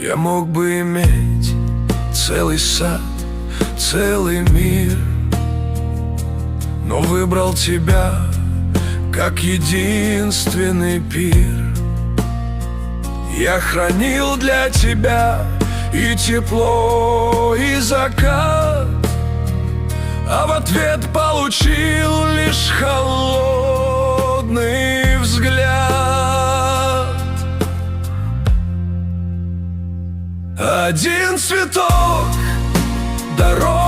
Я мог бы иметь целый сад, целый мир, но выбрал тебя как единственный пир. Я хранил для тебя и тепло, и закат, а в ответ получил лишь холодный взгляд. Один цветок, дорога